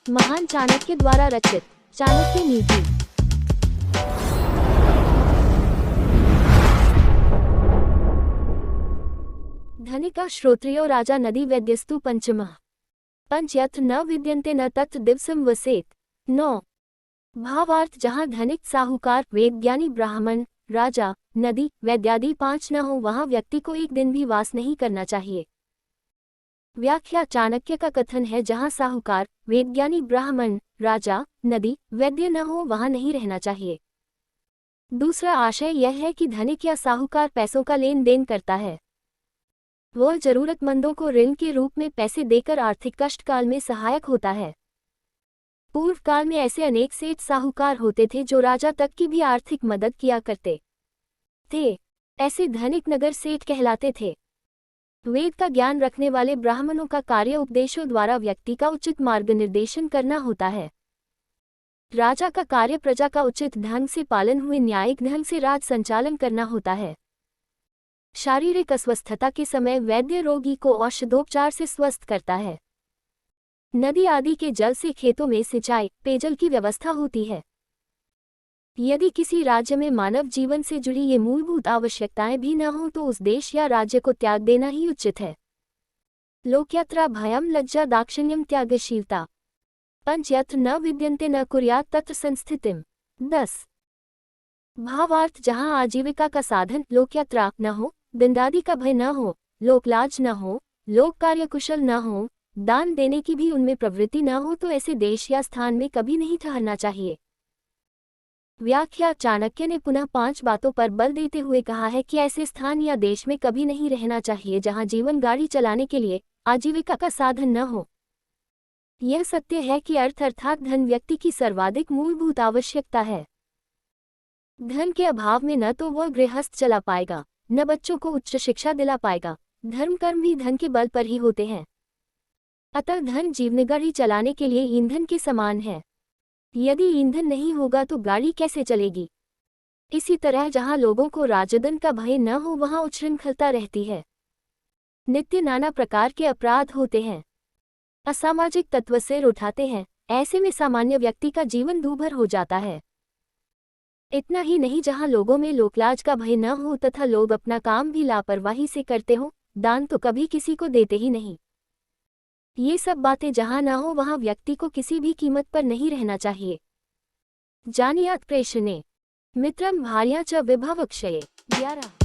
महान चाणक्य द्वारा रचित चाणक्य नीति। धनिका श्रोत्रियो राजा नदी वैद्यस्तु पंचमः। पंच यत्र न विद्यन्ते न तत्र दिवसम वसेत। 9। भावार्थ जहाँ धनिक साहूकार वेदज्ञानी ब्राह्मण राजा नदी वैद्यादि 5 न हो वहाँ व्यक्ति को एक दिन भी वास नहीं करना चाहिए। व्याख्या चाणक्य का कथन है जहाँ साहूकार वेदज्ञानी ब्राह्मण राजा नदी वैद्य न हो वहाँ नहीं रहना चाहिए। दूसरा आशय यह है कि धनिक या साहूकार पैसों का लेन देन करता है। वह जरूरतमंदों को ऋण के रूप में पैसे देकर आर्थिक कष्ट काल में सहायक होता है। पूर्व काल में ऐसे अनेक सेठ साहूकार होते थे जो राजा तक की भी आर्थिक मदद किया करते थे। ऐसे धनिक नगर सेठ कहलाते थे। वेद का ज्ञान रखने वाले ब्राह्मणों का कार्य उपदेशों द्वारा व्यक्ति का उचित मार्गनिर्देशन करना होता है। राजा का कार्य प्रजा का उचित ढंग से पालन हुए न्यायिक ढंग से राज संचालन करना होता है। शारीरिक अस्वस्थता के समय वैद्य रोगी को औषधोपचार से स्वस्थ करता है। नदी आदि के जल से खेतों में सिंचाई पेयजल की व्यवस्था होती है। यदि किसी राज्य में मानव जीवन से जुड़ी ये मूलभूत आवश्यकताएं भी न हों तो उस देश या राज्य को त्याग देना ही उचित है। लोकयात्रा भयम लज्जा दाक्षिण्यम त्यागशीलता। पंच यत्र न विद्यन्ते न कुर्यात् तत्र संस्थितिम। 10। भावार्थ जहाँ आजीविका का साधन लोकयात्रा न हो दंडादि का भय न हो लोकलाज न हो लोक कार्यकुशल न हो दान देने की भी उनमें प्रवृत्ति न हो तो ऐसे देश या स्थान में कभी नहीं ठहरना चाहिए। व्याख्या चाणक्य ने पुनः 5 बातों पर बल देते हुए कहा है कि ऐसे स्थान या देश में कभी नहीं रहना चाहिए जहां जीवन गाड़ी चलाने के लिए आजीविका का साधन न हो। यह सत्य है कि अर्थ अर्थात धन व्यक्ति की सर्वाधिक मूलभूत आवश्यकता है। धन के अभाव में न तो वह गृहस्थ चला पाएगा न बच्चों को उच्च शिक्षा दिला पाएगा। धर्म कर्म भी धन के बल पर ही होते हैं। अतः धन जीवनगाड़ी चलाने के लिए ईंधन के समान है। यदि ईंधन नहीं होगा तो गाड़ी कैसे चलेगी। इसी तरह जहाँ लोगों को राजदंड का भय न हो वहाँ उच्छृंखलता रहती है। नित्य नाना प्रकार के अपराध होते हैं। असामाजिक तत्व सिर उठाते हैं। ऐसे में सामान्य व्यक्ति का जीवन दूभर हो जाता है। इतना ही नहीं जहाँ लोगों में लोकलाज का भय न हो तथा लोग अपना काम भी लापरवाही से करते हो दान तो कभी किसी को देते ही नहीं। ये सब बातें जहाँ न हो वहाँ व्यक्ति को किसी भी कीमत पर नहीं रहना चाहिए। जानियात प्रेषणे मित्रम भार्या च विभवक्षये। 11।